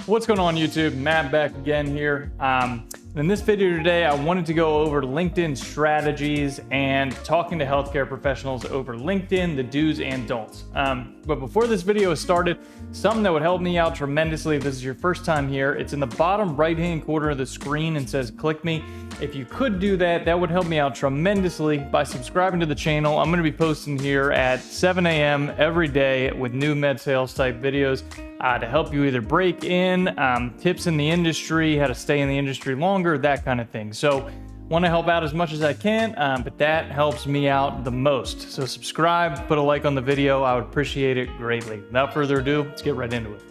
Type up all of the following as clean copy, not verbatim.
What's going on YouTube? Matt back again here. In this video today, I wanted to go over LinkedIn strategies and talking to healthcare professionals over LinkedIn, the do's and don'ts. But before this video is started, something that would help me out tremendously if this is your first time here, it's in the bottom right-hand corner of the screen and says click me. If you could do that, that would help me out tremendously by subscribing to the channel. I'm going to be posting here at 7 a.m. every day with new med sales type videos to help you either break in, tips in the industry, how to stay in the industry longer, that kind of thing. So want to help out as much as I can, but that helps me out the most. So subscribe, put a like on the video. I would appreciate it greatly. Without further ado, let's get right into it.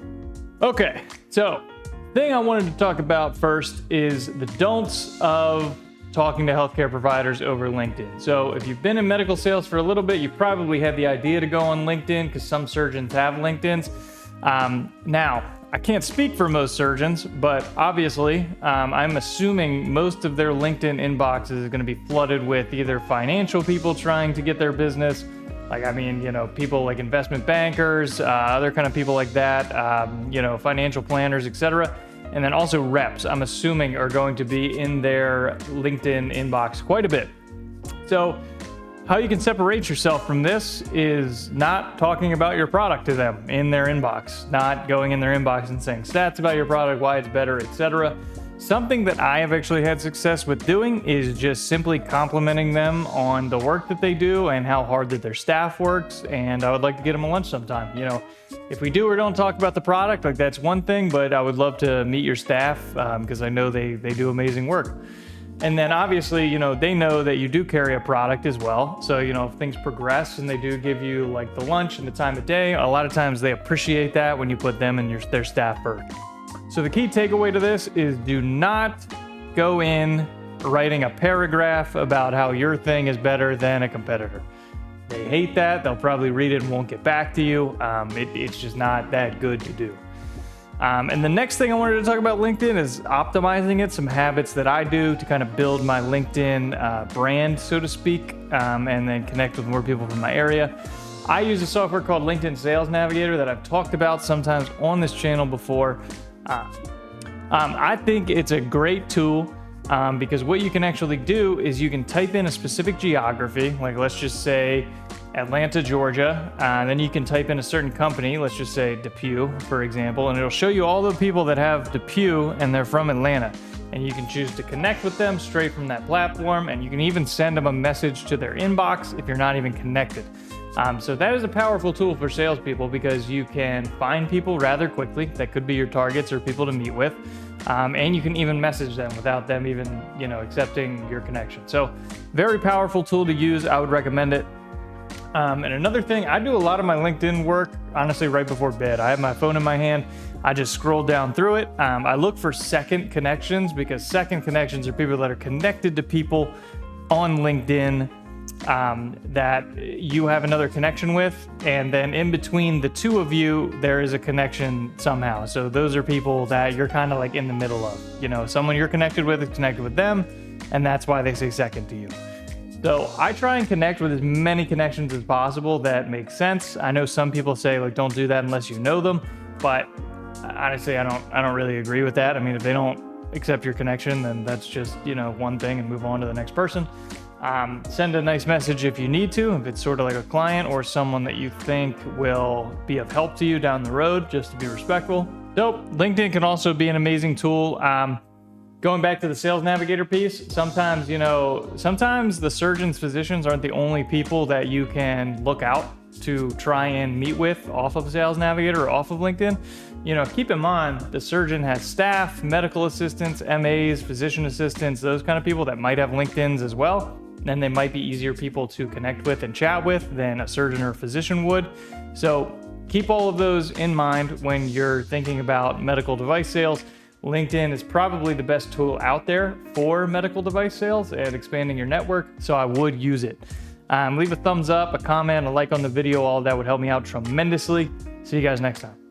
Okay, so thing I wanted to talk about first is the don'ts of talking to healthcare providers over LinkedIn. So if you've been in medical sales for a little bit, you probably had the idea to go on LinkedIn because some surgeons have LinkedIns. Now, I can't speak for most surgeons, but obviously, I'm assuming most of their LinkedIn inboxes is going to be flooded with either financial people trying to get their business, people like investment bankers, other kind of people like that, financial planners, etc. And then also reps, I'm assuming, are going to be in their LinkedIn inbox quite a bit. So how you can separate yourself from this is not talking about your product to them in their inbox, not going in their inbox and saying stats about your product, why it's better, etc. Something that I have actually had success with doing is just simply complimenting them on the work that they do and how hard that their staff works. And I would like to get them a lunch sometime. You know, if we do or don't talk about the product, like that's one thing, but I would love to meet your staff because I know they do amazing work. And then obviously, they know that you do carry a product as well. So, if things progress and they do give you like the lunch and the time of day, a lot of times they appreciate that when you put them and their staff first. So the key takeaway to this is do not go in writing a paragraph about how your thing is better than a competitor. They hate that. They'll probably read it and won't get back to you. It's just not that good to do. And the next thing I wanted to talk about LinkedIn is optimizing it, some habits that I do to kind of build my LinkedIn brand, so to speak, and then connect with more people from my area. I use a software called LinkedIn Sales Navigator that I've talked about sometimes on this channel before. I think it's a great tool because what you can actually do is you can type in a specific geography, like let's just say Atlanta, Georgia, and then you can type in a certain company, let's just say Depew, for example, and it'll show you all the people that have Depew and they're from Atlanta. And you can choose to connect with them straight from that platform, and you can even send them a message to their inbox if you're not even connected. So that is a powerful tool for salespeople because you can find people rather quickly that could be your targets or people to meet with. And you can even message them without them even, accepting your connection. So very powerful tool to use. I would recommend it. And another thing, I do a lot of my LinkedIn work, honestly, right before bed. I have my phone in my hand. I just scroll down through it. I look for second connections because second connections are people that are connected to people on LinkedIn that you have another connection with. And then in between the two of you, there is a connection somehow. So those are people that you're kind of like in the middle of. Someone you're connected with is connected with them, and that's why they say second to you. So I try and connect with as many connections as possible that make sense. I know some people say like don't do that unless you know them, but honestly I don't really agree with that. I mean, if they don't accept your connection, then that's just one thing and move on to the next person. Send a nice message if you need to, if it's sort of like a client or someone that you think will be of help to you down the road, just to be respectful. So LinkedIn can also be an amazing tool. Going back to the Sales Navigator piece, sometimes the surgeons, physicians aren't the only people that you can look out to try and meet with off of Sales Navigator or off of LinkedIn. Keep in mind, the surgeon has staff, medical assistants, MAs, physician assistants, those kind of people that might have LinkedIns as well. And they might be easier people to connect with and chat with than a surgeon or a physician would. So keep all of those in mind when you're thinking about medical device sales. LinkedIn is probably the best tool out there for medical device sales and expanding your network, so I would use it. Leave a thumbs up, a comment, a like on the video, all of that would help me out tremendously. See you guys next time.